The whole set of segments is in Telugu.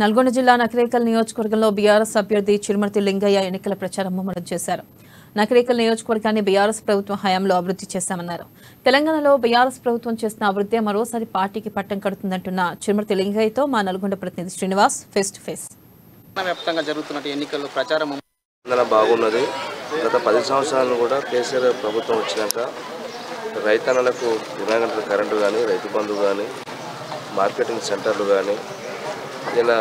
నల్గొండ జిల్లా నకరేకల్ నియోజకవర్గంలో బీఆర్ఎస్ అభ్యర్థి చిరుమర్తి లింగయ్య ఎన్నికల ప్రచారం ముమ్మరం చేశారు. నకరేకల్ నియోజకవర్గాన్ని బీఆర్ఎస్ ప్రభుత్వం హయాంలో అభివృద్ధి చేశామన్నారు. తెలంగాణలో బీఆర్ఎస్ ప్రభుత్వం చేసిన అభివృద్ధి మరోసారి పార్టీకి పట్టం కడుతుందంటున్న చిరుమర్తి లింగయ్యతో మా నల్గొండ ప్రతినిధి శ్రీనివాస్ ఫేస్ టు ఫేస్. వ్యాప్తంగా జరుగుతున్న ఎన్నికల్లో ప్రచారం బాగున్నది. గత 10 సంవత్సరాలు కూడా కేసీఆర్ ప్రభుత్వం వచ్చినాక రైతన్నలకు 20 గంటల కరెంటు కానీ, రైతు బంధు కానీ, మార్కెటింగ్ సెంటర్లు కానీ, ఇలా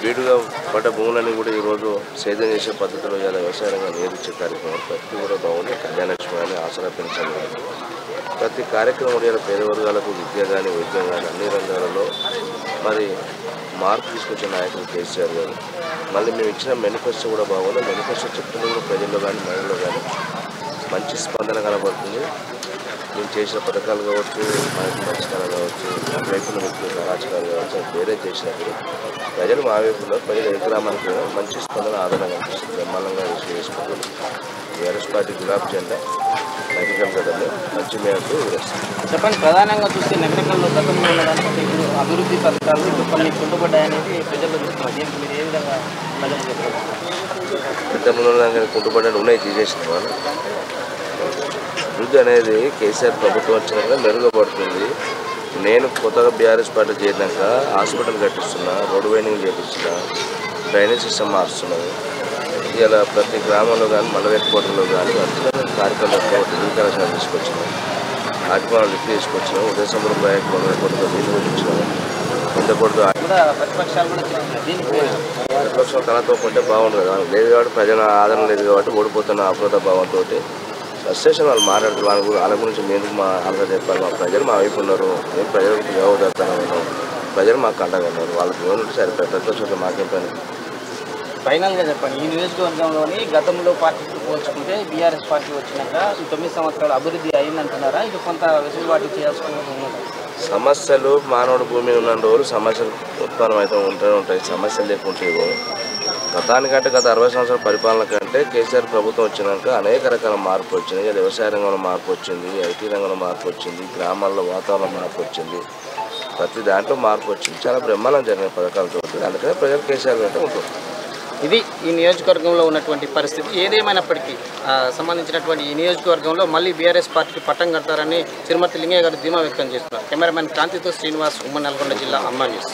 బీడుగా పడ్డ భూములన్నీ కూడా ఈరోజు సేద్యం చేసే పద్ధతిలో ఇలా వ్యవసాయ రంగం నేర్పించే కార్యక్రమం ప్రతి కూడా బాగుంది. కళ్యాణలక్ష్మి కానీ, ఆసరా పెన్షన్ కానీ, ప్రతి కార్యక్రమం ఇలా పేద వర్గాలకు విద్య కానీ, వైద్యం కానీ అన్ని రంగాలలో మరి మార్పు తీసుకొచ్చే నాయకులు కేసీఆర్ గారు. మళ్ళీ మేము ఇచ్చిన మేనిఫెస్టో కూడా బాగుంది. మేనిఫెస్టో చెప్తున్న కూడా ప్రజల్లో కానీ, మహిళల్లో కానీ మంచి స్పందన కనబడుతుంది. మేము చేసిన పథకాలు కావచ్చు, మనకి పరిష్కారం కావచ్చు, రైతుల వ్యక్తులు రాజకీయాలు కావచ్చు, వేరే చేసినప్పుడు ప్రజలు మా వైపులో ప్రజలు ఏ గ్రామానికి మంచి స్పందన ఆదరణ కనిపిస్తుంది. బ్రహ్మాండంగా చేసుకుంటుంది. టీఆర్ఎస్ పార్టీ గులాబ్ జెండా నగరికల్ గడ్డలో మంచి మేరకు చెప్పండి. ప్రధానంగా చూస్తే నగరికల్లో గతంలో ఉన్నదానికి ఇప్పుడు అభివృద్ధి పథకాలు ఇప్పుడు కొన్ని కుంటుపడ్డాయనేది ప్రజలు చూస్తున్నారు. దీనికి మీరు ఏ విధంగా ప్రజలు చెప్పారు? గతంలో కుంటుపడ్డాడు ఉన్నాయి, తీసేసిన వాళ్ళు. అభివృద్ధి అనేది కేసీఆర్ ప్రభుత్వం వచ్చినాక మెరుగుపడుతుంది. నేను కొత్తగా బీఆర్ఎస్ పార్టీ చేరినాక హాస్పిటల్ కట్టిస్తున్నా, రోడ్డు వైండింగ్ చేపిస్తున్నా, డ్రైనేజ్ సిస్టమ్ మారుస్తున్నాను. ఇలా ప్రతి గ్రామంలో కానీ, మండల హెడ్ క్వార్టర్లో కానీ కార్యక్రమాలు డ్రిల్ కనెక్షన్ తీసుకొచ్చినాం, ఆత్మీయ లిఫ్ట్ తీసుకొచ్చినాం, ఉదయ సంబరం ప్రాజెక్టు మండల హెడ్ క్వార్టర్లో నీళ్ళు వచ్చినాము. ఉండకూడదు ప్రతిపక్షం తనతో కొంటే బాగుంటుంది కదా, లేదు కాబట్టి ప్రజల ఆదరణ లేదు కాబట్టి ఓడిపోతున్న అప్రత భావంతో ఫ్రస్ట్రేషన్ వాళ్ళు మాట్లాడుతున్నారు. వాళ్ళ గురించి మేము మా అలాగే చెప్పాలి. మా ప్రజలు మా వైపు ఉన్నారు, మేము ప్రజలకు జవాబుదారుతనం ఉన్నాం, ప్రజలు మాకు అండగా ఉన్నారు. వాళ్ళకి ఏమంటే సరే ప్రతిపక్షంతో మాకేం పని. ఫైనల్గా చెప్పండి, ఈ నియోజకవర్గంలోని గతంలో పార్టీతో పోల్చుకుంటే బీఆర్ఎస్ పార్టీ వచ్చినాక ఈ 9 సంవత్సరాలు అభివృద్ధి అయిందంటున్నారా? ఇది కొంత వెసులుబాటు చేయాల్సుకున్నది ఉన్నదా? సమస్యలు మానవుడి భూమి ఉన్న రోజులు సమస్యలు ఉత్పన్నం అయితే ఉంటూనే ఉంటాయి. సమస్యలు లేకుంటే గతానికంటే గత 60 సంవత్సరాల పరిపాలన కంటే కేసీఆర్ ప్రభుత్వం వచ్చినాక అనేక రకాల మార్పు వచ్చింది. వ్యవసాయ రంగంలో మార్పు వచ్చింది, ఐటీ రంగంలో మార్పు వచ్చింది, గ్రామాల్లో వాతావరణం మార్పు వచ్చింది, ప్రతి దాంట్లో మార్పు వచ్చింది. చాలా బ్రహ్మాండం జరిగిన పథకాలతో అందుకనే ప్రజలు కేసీఆర్ అంటే ఉంటుంది. ఇది ఈ నియోజకవర్గంలో ఉన్నటువంటి పరిస్థితి. ఏదేమైనప్పటికీ సంబంధించినటువంటి ఈ నియోజకవర్గంలో మళ్ళీ బీఆర్ఎస్ పార్టీకి పట్టం కడతారని చిరుమర్తి లింగయ్య గారు ధీమా వ్యక్తం చేస్తున్నారు. కెమెరామెన్ క్రాంతితో శ్రీనివాస్, ఉమ్మడి నల్గొండ జిల్లా అమ్మా న్యూస్.